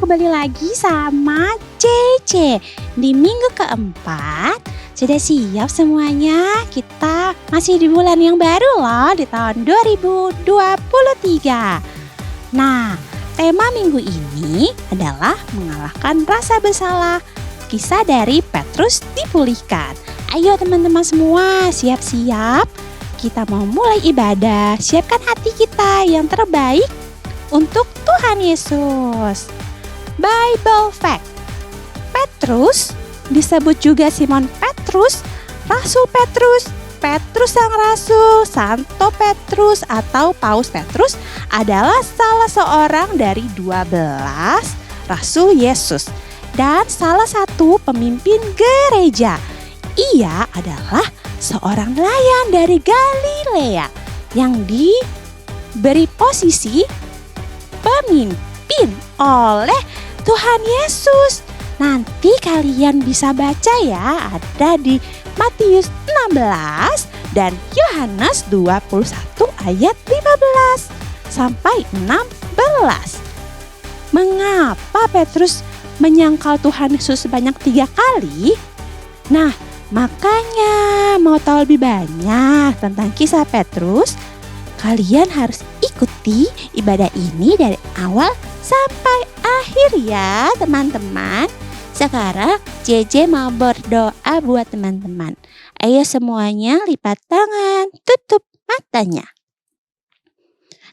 kembali lagi sama Cece. Di minggu keempat, sudah siap semuanya? Kita masih di bulan yang baru loh, di tahun 2023. Nah, tema minggu ini adalah mengalahkan rasa bersalah. Kisah dari Petrus dipulihkan. Ayo teman-teman semua, siap-siap. Kita mau mulai ibadah. Siapkan hati kita yang terbaik untuk Tuhan Yesus. Bible fact: Petrus disebut juga Simon Petrus, Rasul Petrus, Petrus sang Rasul, Santo Petrus atau Paus Petrus adalah salah seorang dari 12 Rasul Yesus dan salah satu pemimpin gereja. Ia adalah seorang nelayan dari Galilea yang diberi posisi pemimpin oleh Tuhan Yesus. Nanti kalian bisa baca ya, ada di Matius 16 dan Yohanes 21 ayat 15 sampai 16. Mengapa Petrus menyangkal Tuhan Yesus sebanyak 3 kali? Nah, makanya mau tahu lebih banyak tentang kisah Petrus, kalian harus ikuti ibadah ini dari awal sampai akhir ya teman-teman. Sekarang JJ mau berdoa buat teman-teman. Ayo semuanya lipat tangan, tutup matanya.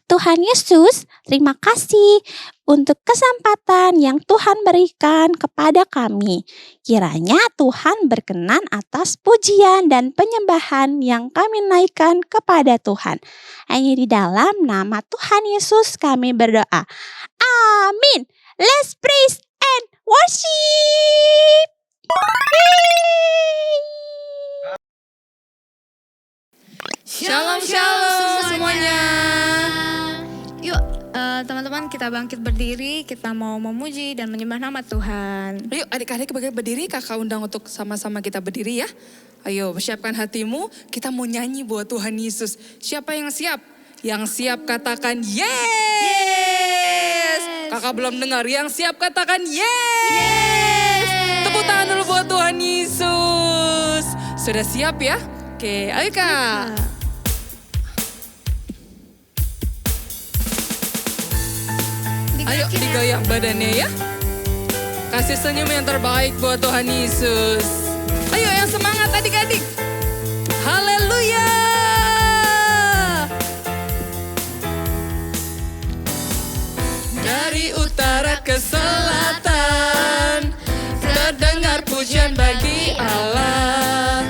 Tuhan Yesus, terima kasih untuk kesempatan yang Tuhan berikan kepada kami. Kiranya Tuhan berkenan atas pujian dan penyembahan yang kami naikkan kepada Tuhan. Hanya di dalam nama Tuhan Yesus kami berdoa. Amin. Let's praise and worship. Shalom shalom semuanya. Yuk teman-teman, kita bangkit berdiri. Kita mau memuji dan menyembah nama Tuhan. Yuk adik-adik berdiri, kakak undang untuk sama-sama kita berdiri ya. Ayo persiapkan hatimu, kita mau nyanyi buat Tuhan Yesus. Siapa yang siap? Yang siap katakan yes. Kakak belum dengar, yang siap katakan yes. Tepuk tangan dulu buat Tuhan Yesus. Sudah siap ya? Oke, ayo kak. Ayo digoyang badannya ya. Kasih senyum yang terbaik buat Tuhan Yesus. Ayo yang semangat adik-adik. Haleluya. Dari utara ke selatan terdengar pujian bagi Allah.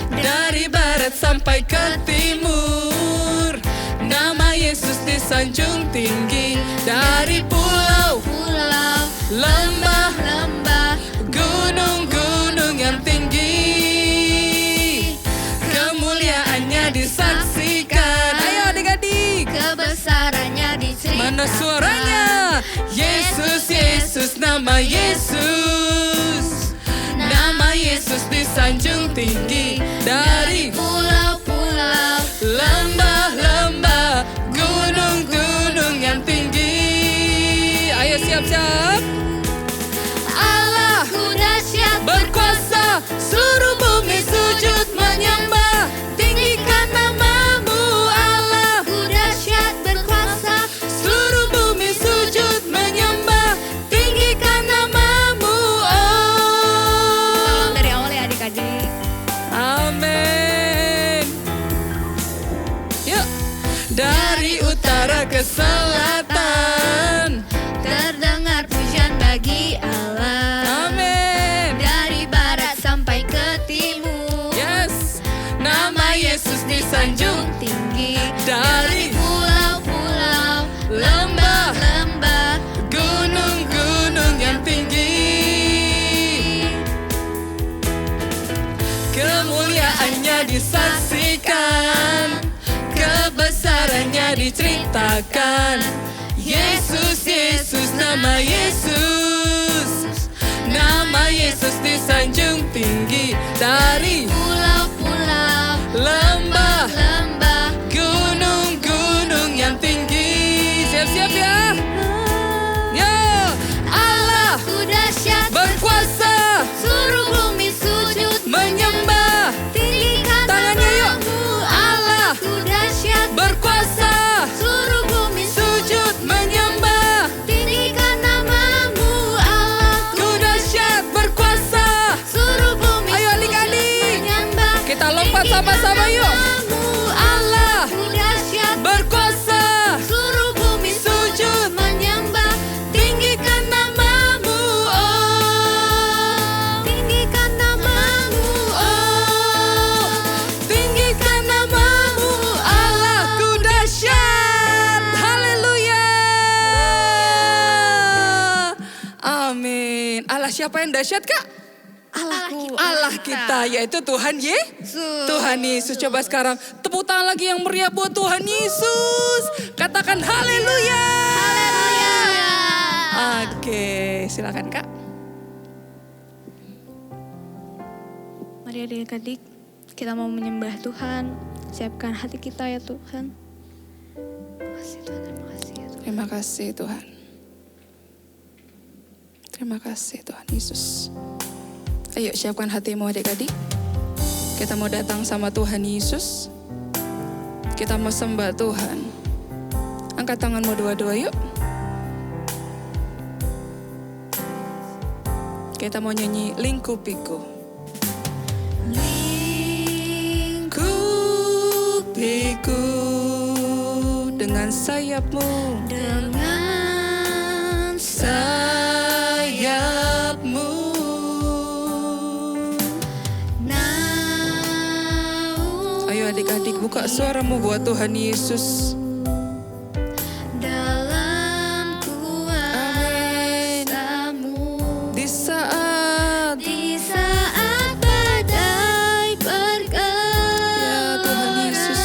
Dari barat sampai ke timur nama Yesus disanjung tinggi. Dari pulau-pulau, lembah-lembah, gunung-gunung yang tinggi, kemuliaannya disaksikan. Ayo adik-adik, Kebesarannya diceritakan. mana suaranya? Yesus, Yesus, nama Yesus. Nama Yesus disanjung tinggi. Dari pulau-pulau, lembah-lembah, gunung-gunung yang tinggi. Ayo siap-siap. Allahku dahsyat Berkuasa, seluruh bumi sujud menyembah. Tinggikan namamu Allah. Ku dahsyat berkuasa. Seluruh bumi sujud menyembah. Tinggikan namamu Tolong oh. dari awal ya adik-adik. Amin. Yuk. Dari utara ke selatan Terdengar pujian bagi Allah. amin. Dari barat sampai ke timur Yes. Nama Yesus disanjung tinggi. dari Pulau-pulau, lembah, lembah, gunung-gunung yang tinggi. Kemuliaannya disaksikan, kebesarannya diceritakan. Yesus, Yesus, nama Yesus. Nama Yesus disanjung tinggi. Dari pulau-pulau, lembah, lembah, gunung-gunung yang tinggi. Siap-siap ya. Yo, Allah Allah siapa yang dahsyat Kak? Allah kita, yaitu Tuhan Tuhan Yesus. Coba sekarang tepuk tangan lagi yang meriah buat Tuhan Yesus. Katakan haleluya. Oke, silakan Kak. Mari adik-adik, kita mau menyembah Tuhan. Siapkan hati kita ya Tuhan. Terima kasih Tuhan, terima kasih ya Tuhan. Terima kasih Tuhan. Terima kasih Tuhan Yesus. Ayo siapkan hatimu adik-adik. Kita mau datang sama Tuhan Yesus. Kita mau sembah Tuhan. Angkat tanganmu dua-dua yuk. Kita mau nyanyi lingkupiku. Lingkupiku dengan sayapmu. Dengan Sayapmu. Ayo adik-adik buka suaramu buat Tuhan Yesus. dalam kuasamu. Di saat Di saat badai bergerak, ya Tuhan Yesus,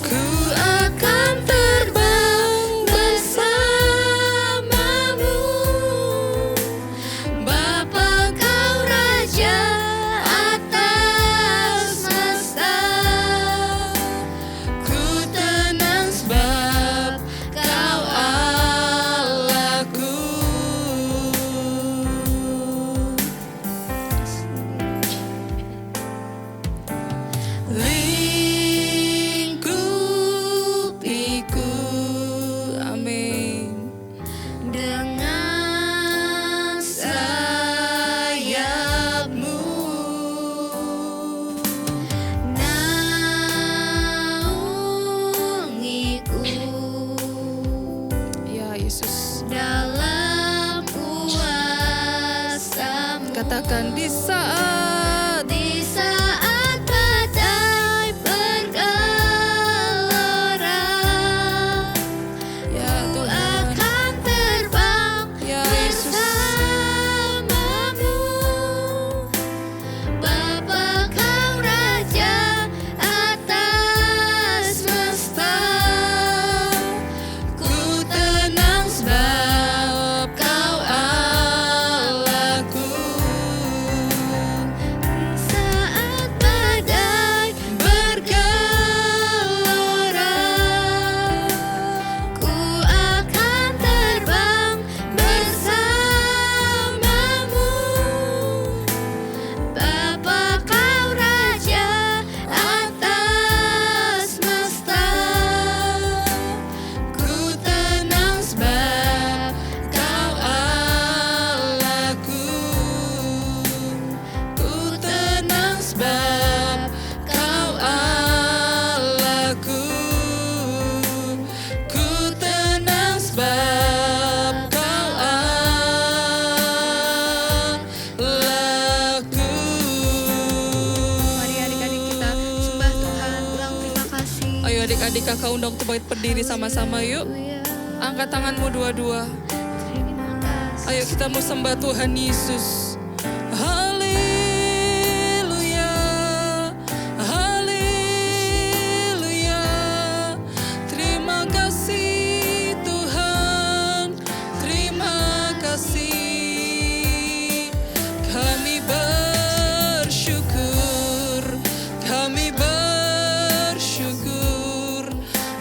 ku akan terbang bersamamu. Bapa kau Raja atas semesta, ku tenang sebab kau Allahku. lingkupiku. Amin. Dengan sayapmu, naungiku Ya Yesus. dalam kuasamu. Katakan di saat Di saat badai bergelora, ya ku Tuhan. akan terbang Ya Yesus. bersamamu. Bapa kau Raja atas semesta, ku tenang sebab kau Allahku. Saat badai bergelora, ku akan terbang bersamamu. Bapa kau Raja atas semesta, ku tenang sebab kau Allahku. Ku tenang sebab kau Allahku. Ku tenang sebab kau Allahku. Mari adik-adik kita sembah Tuhan, bilang terima kasih. Ayo adik-adik kakak undang untuk berdiri sama-sama yuk. Angkat tanganmu dua-dua. Terima kasih. Ayo kita mau sembah Tuhan Yesus. Haleluya. Haleluya. Terima kasih Tuhan. Terima kasih. Kami bersyukur. Kami bersyukur.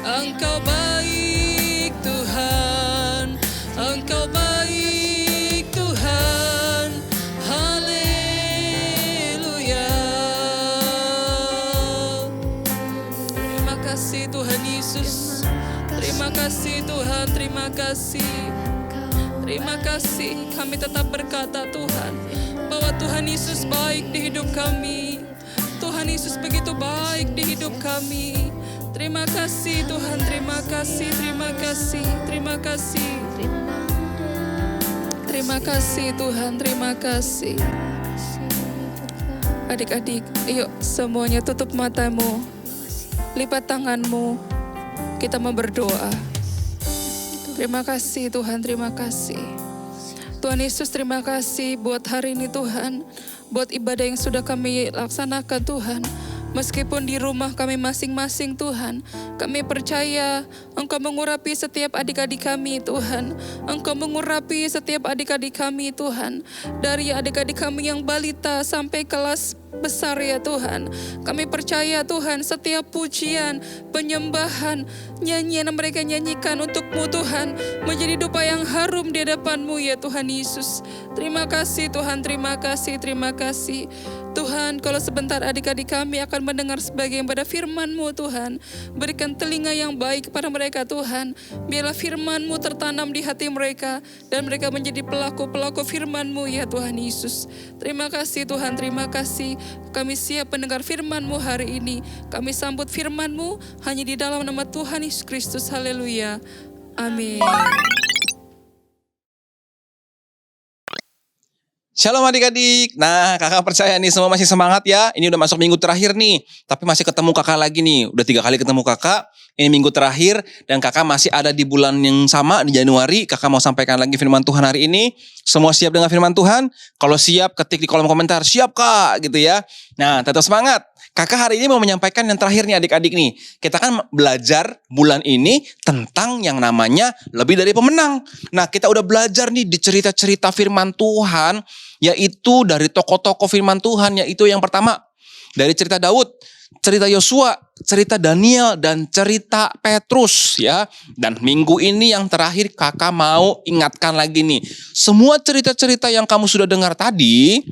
Engkau baik Tuhan. Engkau baik Tuhan. Haleluya. Terima kasih Tuhan Yesus. Terima kasih Tuhan, terima kasih. Terima kasih, kami tetap berkata Tuhan, bahwa Tuhan Yesus baik di hidup kami. Tuhan Yesus begitu baik di hidup kami. Terima kasih Tuhan, terima kasih, terima kasih, terima kasih. Terima kasih Tuhan, terima kasih. Adik-adik, yuk semuanya tutup matamu. Lipat tanganmu. Kita mau berdoa. Terima kasih Tuhan, terima kasih. Tuhan Yesus, terima kasih buat hari ini Tuhan. Buat ibadah yang sudah kami laksanakan Tuhan. Meskipun di rumah kami masing-masing Tuhan, kami percaya Engkau mengurapi setiap adik-adik kami Tuhan. Engkau mengurapi setiap adik-adik kami Tuhan. Dari adik-adik kami yang balita sampai kelas besar ya Tuhan. Kami percaya Tuhan setiap pujian, penyembahan, nyanyian yang mereka nyanyikan untuk-Mu Tuhan menjadi dupa yang harum di hadapan-Mu ya Tuhan Yesus. Terima kasih Tuhan, terima kasih, terima kasih. Tuhan, kalau sebentar adik-adik kami akan mendengar sebagian pada firman-Mu Tuhan. Berikan telinga yang baik kepada mereka Tuhan. Biarlah firman-Mu tertanam di hati mereka. Dan mereka menjadi pelaku-pelaku firman-Mu ya Tuhan Yesus. Terima kasih Tuhan, terima kasih. Kami siap mendengar firman-Mu hari ini. Kami sambut firman-Mu hanya di dalam nama Tuhan Yesus Kristus. Haleluya. Amin. Shalom adik-adik. Nah, kakak percaya nih semua masih semangat ya. Ini udah masuk minggu terakhir nih. Tapi masih ketemu kakak lagi nih. Udah 3 kali ketemu kakak. Ini minggu terakhir. Dan kakak masih ada di bulan yang sama di Januari. Kakak mau sampaikan lagi firman Tuhan hari ini. Semua siap dengan firman Tuhan? Kalau siap ketik di kolom komentar. Siap kak gitu ya. Nah, tetap semangat. Kakak hari ini mau menyampaikan yang terakhir nih adik-adik nih. Kita kan belajar bulan ini tentang yang namanya lebih dari pemenang. Nah, kita udah belajar nih di cerita-cerita firman Tuhan. Yaitu dari tokoh-tokoh firman Tuhan. Yaitu yang pertama dari cerita Daud, cerita Yosua, cerita Daniel, dan cerita Petrus ya. Dan minggu ini yang terakhir kakak mau ingatkan lagi nih. Semua cerita-cerita yang kamu sudah dengar tadi,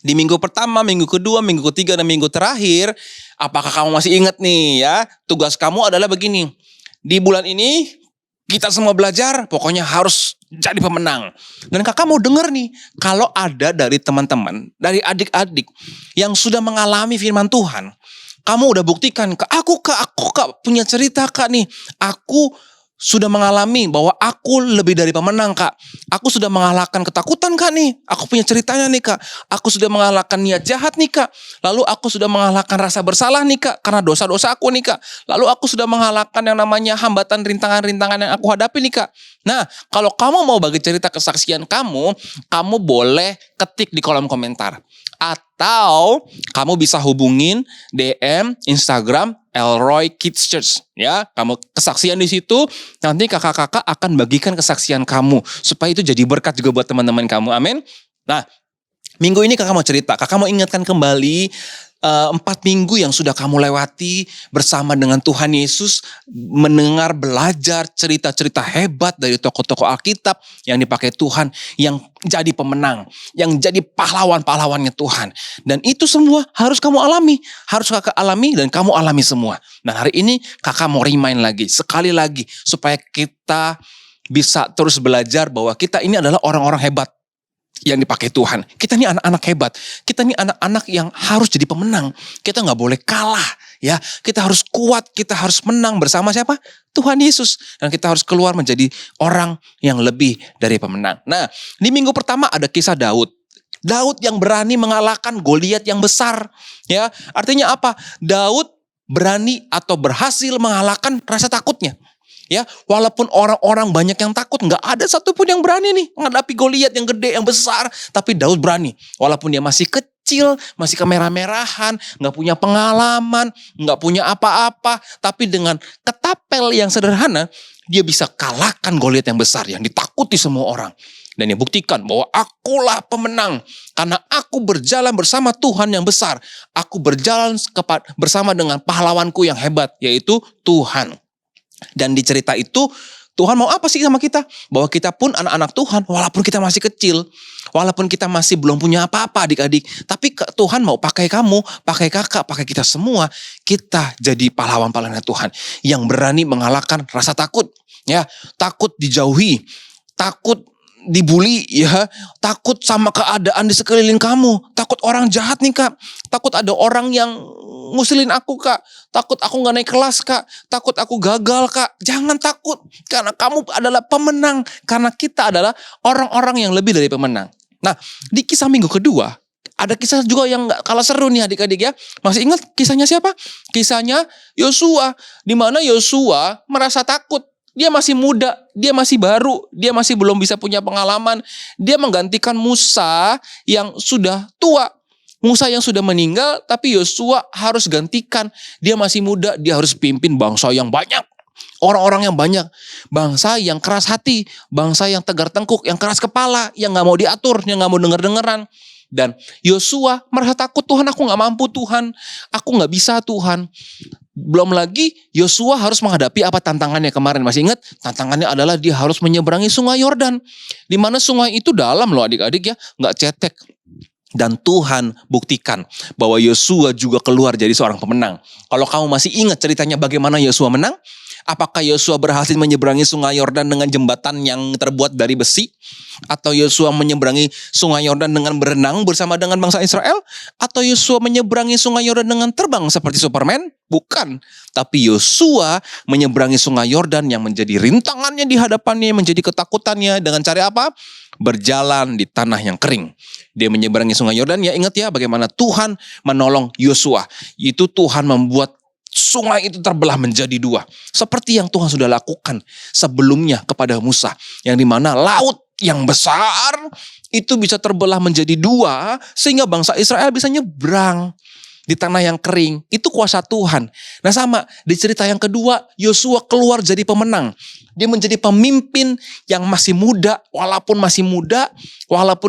di minggu pertama, minggu kedua, minggu ketiga, dan minggu terakhir, apakah kamu masih ingat nih ya? Tugas kamu adalah begini. Di bulan ini kita semua belajar, pokoknya harus jadi pemenang. Dan kakak mau denger nih, kalau ada dari teman-teman, dari adik-adik yang sudah mengalami firman Tuhan, kamu udah buktikan, aku kak punya cerita kak nih, aku sudah mengalami bahwa aku lebih dari pemenang kak. Aku sudah mengalahkan ketakutan kak nih. Aku punya ceritanya nih kak. Aku sudah mengalahkan niat jahat nih kak. Lalu aku sudah mengalahkan rasa bersalah nih kak. Karena dosa-dosa aku nih kak. Lalu aku sudah mengalahkan yang namanya hambatan rintangan-rintangan yang aku hadapi nih kak. Nah, kalau kamu mau bagi cerita kesaksian kamu boleh ketik di kolom komentar. Atau kamu bisa hubungin DM Instagram Elroy Kids Church ya. Kamu kesaksian di situ, nanti kakak-kakak akan bagikan kesaksian kamu supaya itu jadi berkat juga buat teman-teman kamu. Amin. Nah, minggu ini kakak mau cerita, kakak mau ingatkan kembali 4 minggu yang sudah kamu lewati bersama dengan Tuhan Yesus, mendengar belajar cerita-cerita hebat dari tokoh-tokoh Alkitab yang dipakai Tuhan, yang jadi pemenang, yang jadi pahlawan-pahlawannya Tuhan. Dan itu semua harus kamu alami, harus kakak alami dan kamu alami semua. Nah, hari ini kakak mau remind lagi, sekali lagi, supaya kita bisa terus belajar bahwa kita ini adalah orang-orang hebat yang dipakai Tuhan. Kita ini anak-anak hebat. Kita ini anak-anak yang harus jadi pemenang. Kita gak boleh kalah ya. Kita harus kuat, kita harus menang bersama siapa? Tuhan Yesus. Dan kita harus keluar menjadi orang yang lebih dari pemenang. Nah, di minggu pertama ada kisah Daud. Daud yang berani mengalahkan Goliat yang besar ya. Artinya apa? Daud berani atau berhasil mengalahkan rasa takutnya. Ya, walaupun orang-orang banyak yang takut, nggak ada satupun yang berani nih menghadapi Goliat yang gede, yang besar. Tapi Daud berani, walaupun dia masih kecil, masih kemerah-merahan, nggak punya pengalaman, nggak punya apa-apa. Tapi dengan ketapel yang sederhana, dia bisa kalahkan Goliat yang besar, yang ditakuti semua orang. Dan dia buktikan bahwa akulah pemenang, karena aku berjalan bersama Tuhan yang besar. Aku berjalan bersama dengan pahlawanku yang hebat, yaitu Tuhan. Dan di cerita itu Tuhan mau apa sih sama kita? Bahwa kita pun anak-anak Tuhan walaupun kita masih kecil. Walaupun kita masih belum punya apa-apa adik-adik. Tapi Tuhan mau pakai kamu, pakai kakak, pakai kita semua. Kita jadi pahlawan-pahlawan Tuhan. Yang berani mengalahkan rasa takut. Ya, takut dijauhi. Takut dibully ya. Takut sama keadaan di sekeliling kamu. Takut orang jahat nih kak. Takut ada orang yang ngusilin aku kak. Takut aku gak naik kelas kak. Takut aku gagal kak. Jangan takut. Karena kamu adalah pemenang. Karena kita adalah orang-orang yang lebih dari pemenang. Nah, di kisah minggu kedua ada kisah juga yang gak kalah seru nih adik-adik ya. Masih ingat kisahnya siapa? Kisahnya Yosua. Di mana Yosua merasa takut Dia masih muda, dia masih baru, dia masih belum bisa punya pengalaman. Dia menggantikan Musa yang sudah tua. Musa yang sudah meninggal, tapi Yosua harus gantikan. Dia masih muda, dia harus pimpin bangsa yang banyak. Orang-orang yang banyak. Bangsa yang keras hati, bangsa yang tegar tengkuk, yang keras kepala, yang gak mau diatur, yang gak mau denger-dengeran. Dan Yosua merasa takut, Tuhan aku gak mampu Tuhan, aku gak bisa Tuhan. Belum lagi Yosua harus menghadapi apa tantangannya kemarin. Masih ingat? Tantangannya adalah dia harus menyeberangi sungai Yordan. Di mana sungai itu dalam loh adik-adik ya. Gak cetek. Dan Tuhan buktikan bahwa Yosua juga keluar jadi seorang pemenang. Kalau kamu masih ingat ceritanya bagaimana Yosua menang? Apakah Yosua berhasil menyeberangi sungai Yordan dengan jembatan yang terbuat dari besi? Atau Yosua menyeberangi sungai Yordan dengan berenang bersama dengan bangsa Israel? Atau Yosua menyeberangi sungai Yordan dengan terbang seperti Superman? Bukan. Tapi Yosua menyeberangi sungai Yordan yang menjadi rintangannya di hadapannya, menjadi ketakutannya dengan cara apa? Berjalan di tanah yang kering. Dia menyeberangi sungai Yordan, ya ingat ya bagaimana Tuhan menolong Yosua. Itu Tuhan membuat sungai itu terbelah menjadi dua. Seperti yang Tuhan sudah lakukan sebelumnya kepada Musa. Yang dimana laut yang besar itu bisa terbelah menjadi dua. Sehingga bangsa Israel bisa nyebrang di tanah yang kering. Itu kuasa Tuhan. Nah sama di cerita yang kedua, Yosua keluar jadi pemenang. Dia menjadi pemimpin yang masih muda, walaupun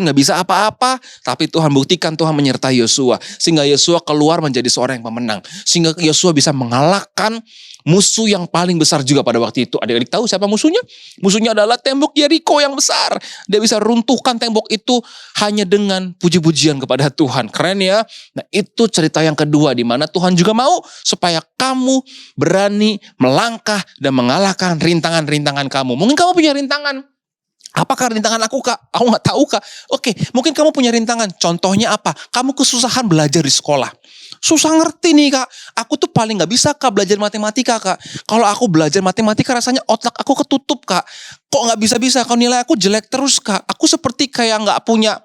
gak bisa apa-apa, tapi Tuhan buktikan Tuhan menyertai Yosua. Sehingga Yosua keluar menjadi seorang yang pemenang. Sehingga Yosua bisa mengalahkan musuh yang paling besar juga pada waktu itu. Adik-adik tahu siapa musuhnya? Musuhnya adalah tembok Yeriko yang besar. Dia bisa runtuhkan tembok itu hanya dengan puji-pujian kepada Tuhan. Keren ya. Nah itu cerita yang kedua di mana Tuhan juga mau supaya kamu berani melangkah dan mengalahkan rintangan-rintangan kamu. Mungkin kamu punya rintangan. Apakah rintangan aku kak? Aku gak tahu kak. Oke, mungkin kamu punya rintangan. Contohnya apa? Kamu kesusahan belajar di sekolah. Susah ngerti nih kak. Aku tuh paling gak bisa kak belajar matematika kak. Kalau aku belajar matematika rasanya otak aku ketutup kak. Kok gak bisa-bisa? Kalau nilai aku jelek terus kak. Aku seperti kayak gak punya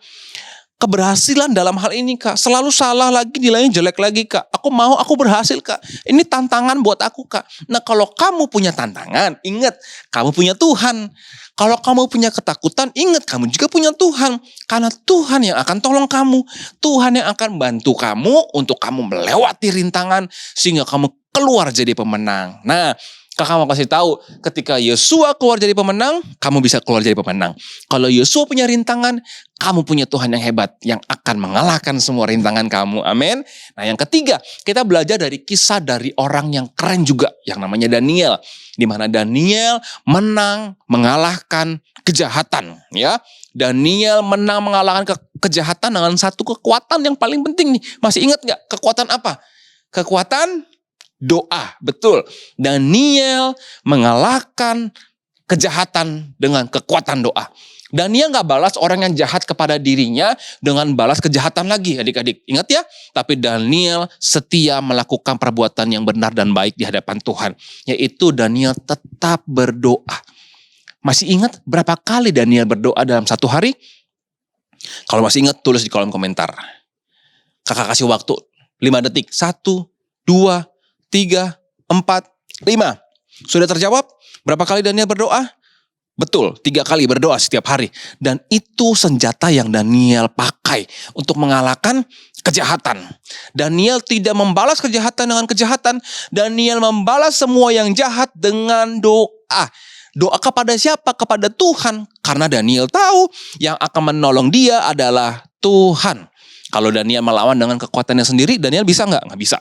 keberhasilan dalam hal ini kak. Selalu salah lagi, nilainya jelek lagi kak. Aku berhasil kak. Ini tantangan buat aku kak. Nah kalau kamu punya tantangan, ingat kamu punya Tuhan. Kalau kamu punya ketakutan, ingat kamu juga punya Tuhan. Karena Tuhan yang akan tolong kamu. Tuhan yang akan bantu kamu untuk kamu melewati rintangan. Sehingga kamu keluar jadi pemenang. Nah kakak mau kasih tahu, ketika Yosua keluar jadi pemenang, kamu bisa keluar jadi pemenang. Kalau Yosua punya rintangan, kamu punya Tuhan yang hebat yang akan mengalahkan semua rintangan kamu. Amin. Nah yang ketiga, kita belajar dari kisah dari orang yang keren juga, yang namanya Daniel. Di mana Daniel menang mengalahkan kejahatan. Ya, Daniel menang mengalahkan kejahatan dengan satu kekuatan yang paling penting nih. Masih ingat gak kekuatan apa? Kekuatan doa, betul. Daniel mengalahkan kejahatan dengan kekuatan doa. Daniel gak balas orang yang jahat kepada dirinya dengan balas kejahatan lagi adik-adik. Ingat ya, tapi Daniel setia melakukan perbuatan yang benar dan baik di hadapan Tuhan. Yaitu Daniel tetap berdoa. Masih ingat berapa kali Daniel berdoa dalam satu hari? Kalau masih ingat tulis di kolom komentar. Kakak kasih waktu 5 detik. 1, 2, 3, 4, 5. Sudah terjawab? Berapa kali Daniel berdoa? Betul, 3 kali berdoa setiap hari. Dan itu senjata yang Daniel pakai untuk mengalahkan kejahatan. Daniel tidak membalas kejahatan dengan kejahatan. Daniel membalas semua yang jahat dengan doa. Doa kepada siapa? Kepada Tuhan. Karena Daniel tahu yang akan menolong dia adalah Tuhan. Kalau Daniel melawan dengan kekuatannya sendiri, Daniel bisa nggak? Nggak bisa.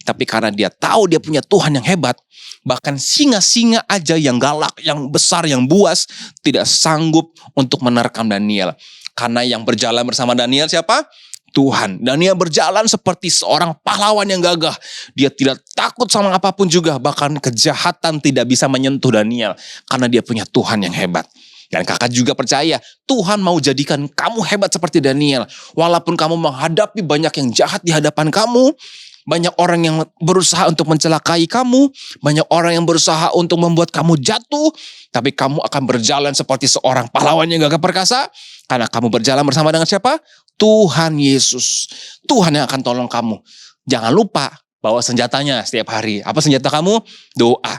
Tapi karena dia tahu dia punya Tuhan yang hebat, bahkan singa-singa aja yang galak, yang besar, yang buas, tidak sanggup untuk menerkam Daniel. Karena yang berjalan bersama Daniel siapa? Tuhan. Daniel berjalan seperti seorang pahlawan yang gagah. Dia tidak takut sama apapun juga, bahkan kejahatan tidak bisa menyentuh Daniel. Karena dia punya Tuhan yang hebat. Dan kakak juga percaya Tuhan mau jadikan kamu hebat seperti Daniel. Walaupun kamu menghadapi banyak yang jahat di hadapan kamu, banyak orang yang berusaha untuk mencelakai kamu, banyak orang yang berusaha untuk membuat kamu jatuh, tapi kamu akan berjalan seperti seorang pahlawan yang gagah perkasa, karena kamu berjalan bersama dengan siapa? Tuhan Yesus. Tuhan yang akan tolong kamu. Jangan lupa bawa senjatanya setiap hari. Apa senjata kamu? Doa.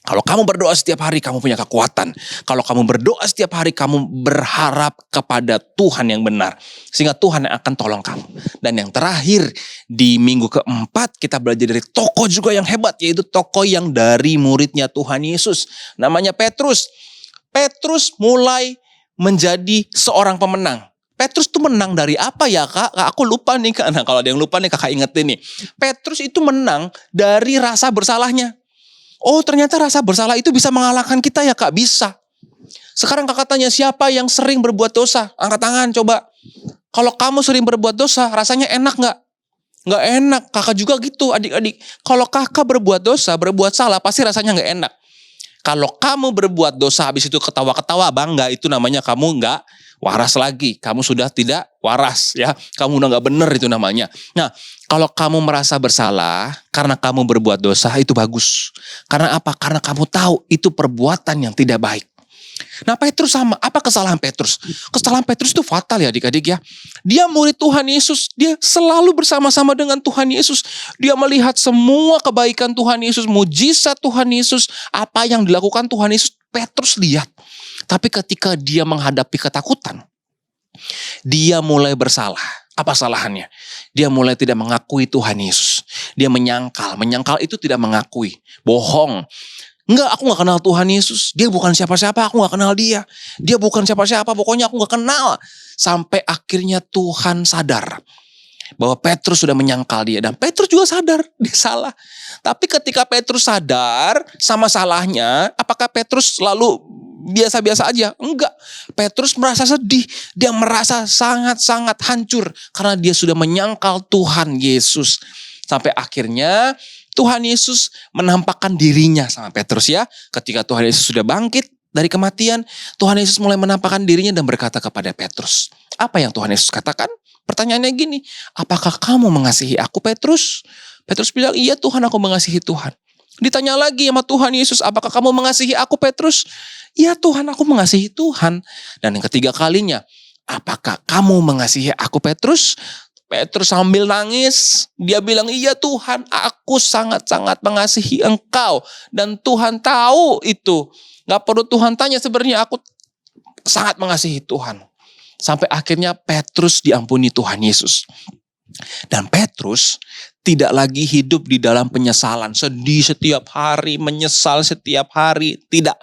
Kalau kamu berdoa setiap hari, kamu punya kekuatan. Kalau kamu berdoa setiap hari, kamu berharap kepada Tuhan yang benar. Sehingga Tuhan yang akan tolong kamu. Dan yang terakhir, di minggu keempat, kita belajar dari tokoh juga yang hebat. Yaitu tokoh yang dari muridnya Tuhan Yesus. Namanya Petrus. Petrus mulai menjadi seorang pemenang. Petrus itu menang dari apa ya kak? Aku lupa nih kak. Nah kalau ada yang lupa nih kakak ingetin nih. Petrus itu menang dari rasa bersalahnya. Oh ternyata rasa bersalah itu bisa mengalahkan kita ya kak, bisa. Sekarang kakak tanya siapa yang sering berbuat dosa? Angkat tangan coba. Kalau kamu sering berbuat dosa, rasanya enak gak? Gak enak, kakak juga gitu adik-adik. Kalau kakak berbuat dosa, berbuat salah, pasti rasanya gak enak. Kalau kamu berbuat dosa habis itu ketawa-ketawa bangga, itu namanya kamu gak waras lagi. Kamu sudah tidak waras ya. Kamu udah gak bener itu namanya. Nah kalau kamu merasa bersalah karena kamu berbuat dosa itu bagus. Karena apa? Karena kamu tahu itu perbuatan yang tidak baik. Nah Petrus sama. Apa kesalahan Petrus? Kesalahan Petrus itu fatal ya adik-adik ya. Dia murid Tuhan Yesus. Dia selalu bersama-sama dengan Tuhan Yesus. Dia melihat semua kebaikan Tuhan Yesus. Mujizat Tuhan Yesus. Apa yang dilakukan Tuhan Yesus. Petrus lihat. Tapi ketika dia menghadapi ketakutan. Dia mulai bersalah. Apa salahnya? Dia mulai tidak mengakui Tuhan Yesus. Dia menyangkal. Menyangkal itu tidak mengakui. Bohong. Enggak, aku gak kenal Tuhan Yesus. Dia bukan siapa-siapa, aku gak kenal dia. Dia bukan siapa-siapa, pokoknya aku gak kenal. Sampai akhirnya Tuhan sadar bahwa Petrus sudah menyangkal dia. Dan Petrus juga sadar, dia salah. Tapi ketika Petrus sadar sama salahnya, apakah Petrus lalu biasa-biasa aja? Enggak. Petrus merasa sedih. Dia merasa sangat-sangat hancur. Karena dia sudah menyangkal Tuhan Yesus. Sampai akhirnya Tuhan Yesus menampakkan dirinya sama Petrus ya. Ketika Tuhan Yesus sudah bangkit dari kematian, Tuhan Yesus mulai menampakkan dirinya dan berkata kepada Petrus. Apa yang Tuhan Yesus katakan? Pertanyaannya gini, apakah kamu mengasihi aku Petrus? Petrus bilang, iya Tuhan, aku mengasihi Tuhan. Ditanya lagi sama Tuhan Yesus, apakah kamu mengasihi aku Petrus? Iya Tuhan, aku mengasihi Tuhan. Dan yang ketiga kalinya, apakah kamu mengasihi aku Petrus? Petrus sambil nangis, dia bilang, iya Tuhan, aku sangat-sangat mengasihi engkau. Dan Tuhan tahu itu. Gak perlu Tuhan tanya, sebenarnya aku sangat mengasihi Tuhan. Sampai akhirnya Petrus diampuni Tuhan Yesus. Dan Petrus tidak lagi hidup di dalam penyesalan. Sedih setiap hari, menyesal setiap hari. Tidak.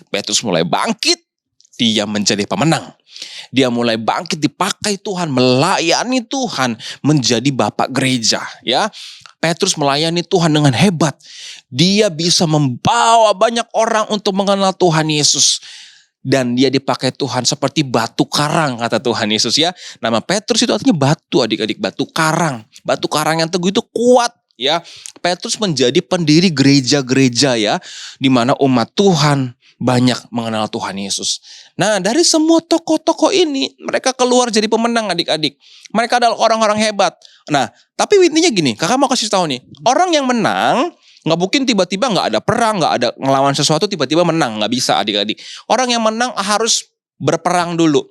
Petrus mulai bangkit, dia menjadi pemenang. Dia mulai bangkit, dipakai Tuhan, melayani Tuhan, menjadi bapak gereja. Ya, Petrus melayani Tuhan dengan hebat. Dia bisa membawa banyak orang untuk mengenal Tuhan Yesus. Dan dia dipakai Tuhan seperti batu karang, kata Tuhan Yesus ya. Nama Petrus itu artinya batu adik-adik, batu karang. Batu karang yang teguh itu kuat ya. Petrus menjadi pendiri gereja-gereja ya, di mana umat Tuhan banyak mengenal Tuhan Yesus. Nah dari semua tokoh-tokoh ini mereka keluar jadi pemenang adik-adik. Mereka adalah orang-orang hebat. Nah tapi intinya gini, kakak mau kasih tahu nih. Orang yang menang gak mungkin tiba-tiba gak ada perang, gak ada ngelawan sesuatu tiba-tiba menang. Gak bisa adik-adik. Orang yang menang harus berperang dulu.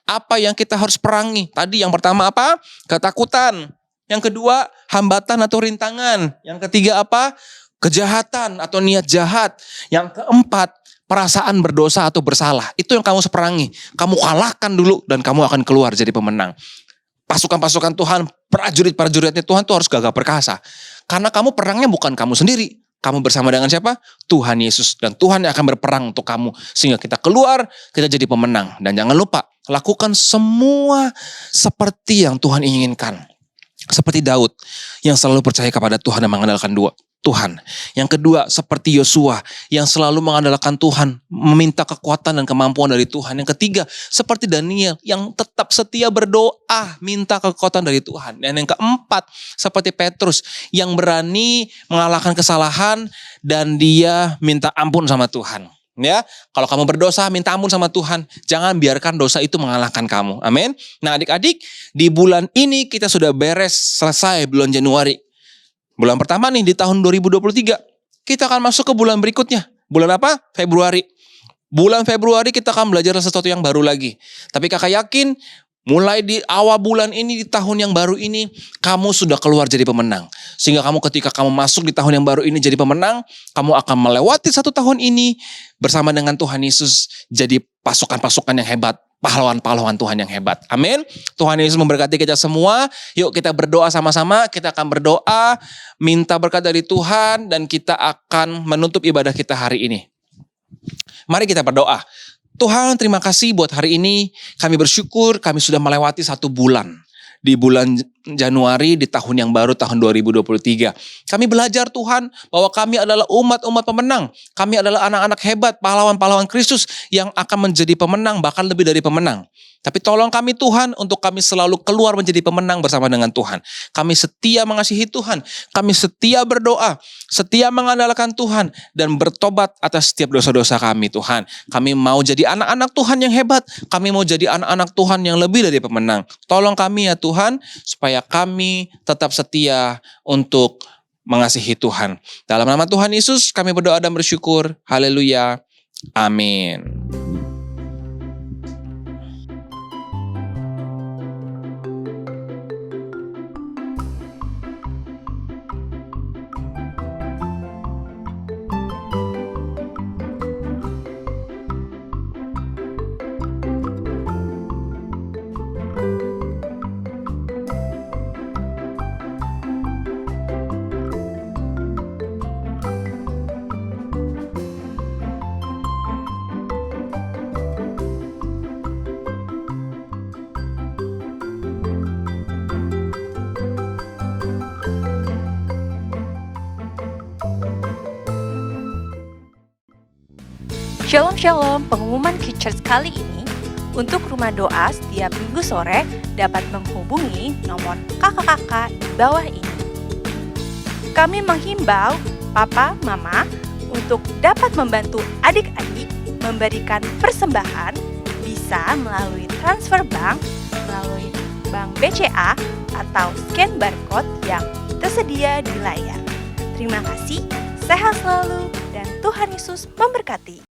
Apa yang kita harus perangi? Tadi yang pertama apa? Ketakutan. Yang kedua hambatan atau rintangan. Yang ketiga apa? Kejahatan atau niat jahat. Yang keempat perasaan berdosa atau bersalah. Itu yang kamu seperangi. Kamu kalahkan dulu dan kamu akan keluar jadi pemenang. Pasukan-pasukan Tuhan, prajurit-prajuritnya Tuhan tuh harus gagah perkasa. Karena kamu perangnya bukan kamu sendiri. Kamu bersama dengan siapa? Tuhan Yesus. Dan Tuhan yang akan berperang untuk kamu. Sehingga kita keluar, kita jadi pemenang. Dan jangan lupa, lakukan semua seperti yang Tuhan inginkan. Seperti Daud yang selalu percaya kepada Tuhan dan mengandalkan Tuhan. Yang kedua seperti Yosua yang selalu mengandalkan Tuhan, meminta kekuatan dan kemampuan dari Tuhan. Yang ketiga seperti Daniel yang tetap setia berdoa, minta kekuatan dari Tuhan. Dan yang keempat seperti Petrus yang berani mengalahkan kesalahan dan dia minta ampun sama Tuhan. Ya, kalau kamu berdosa minta ampun sama Tuhan. Jangan biarkan dosa itu mengalahkan kamu. Amin. Nah adik-adik, di bulan ini kita sudah selesai bulan Januari. Bulan pertama nih di tahun 2023. Kita akan masuk ke bulan berikutnya. Bulan apa? Februari. Bulan Februari kita akan belajar sesuatu yang baru lagi. Tapi kakak yakin Mulai di awal bulan ini, di tahun yang baru ini, kamu sudah keluar jadi pemenang. Sehingga kamu ketika kamu masuk di tahun yang baru ini jadi pemenang, kamu akan melewati 1 tahun ini bersama dengan Tuhan Yesus jadi pasukan-pasukan yang hebat, pahlawan-pahlawan Tuhan yang hebat. Amin. Tuhan Yesus memberkati kita semua. Yuk kita berdoa sama-sama. Kita akan berdoa, minta berkat dari Tuhan, dan kita akan menutup ibadah kita hari ini. Mari kita berdoa. Tuhan, terima kasih buat hari ini. Kami bersyukur kami sudah melewati 1 bulan. Di bulan Januari di tahun yang baru, tahun 2023. Kami belajar Tuhan bahwa kami adalah umat-umat pemenang. Kami adalah anak-anak hebat, pahlawan-pahlawan Kristus yang akan menjadi pemenang, bahkan lebih dari pemenang. Tapi tolong kami Tuhan untuk kami selalu keluar menjadi pemenang bersama dengan Tuhan. Kami setia mengasihi Tuhan. Kami setia berdoa, setia mengandalkan Tuhan, dan bertobat atas setiap dosa-dosa kami Tuhan. Kami mau jadi anak-anak Tuhan yang hebat. Kami mau jadi anak-anak Tuhan yang lebih dari pemenang. Tolong kami ya Tuhan, supaya kami tetap setia untuk mengasihi Tuhan. Dalam nama Tuhan Yesus kami berdoa dan bersyukur. Haleluya. Amin. Shalom Shalom, pengumuman Kids Church kali ini untuk rumah doa setiap minggu sore dapat menghubungi nomor kakak-kakak di bawah ini. Kami menghimbau papa, mama untuk dapat membantu adik-adik memberikan persembahan bisa melalui transfer bank, melalui bank BCA atau scan barcode yang tersedia di layar. Terima kasih, sehat selalu, dan Tuhan Yesus memberkati.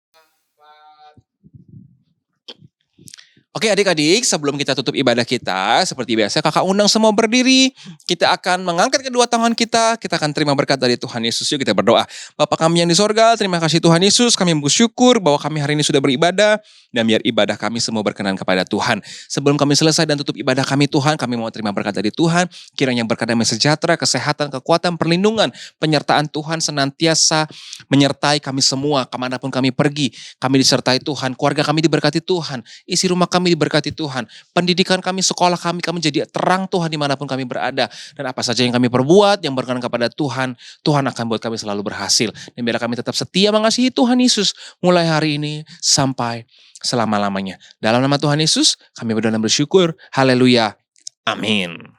Oke adik-adik, sebelum kita tutup ibadah kita, seperti biasa kakak undang semua berdiri. Kita akan mengangkat kedua tangan kita akan terima berkat dari Tuhan Yesus. Yuk kita berdoa. Bapa kami yang di sorga, terima kasih Tuhan Yesus. Kami bersyukur bahwa kami hari ini sudah beribadah, dan biar ibadah kami semua berkenan kepada Tuhan. Sebelum kami selesai dan tutup ibadah kami Tuhan, kami mau terima berkat dari Tuhan. Kiranya berkat damai sejahtera, kesehatan, kekuatan, perlindungan, penyertaan Tuhan senantiasa menyertai kami semua kemanapun kami pergi. Kami disertai Tuhan, keluarga kami diberkati Tuhan, isi rumah kami diberkati Tuhan, pendidikan kami, sekolah kami jadi terang Tuhan dimanapun kami berada. Dan apa saja yang kami perbuat yang berkenan kepada Tuhan, Tuhan akan buat kami selalu berhasil. Dan biar kami tetap setia mengasihi Tuhan Yesus mulai hari ini sampai selama-lamanya. Dalam nama Tuhan Yesus kami berdoa dan bersyukur. Haleluya. Amin.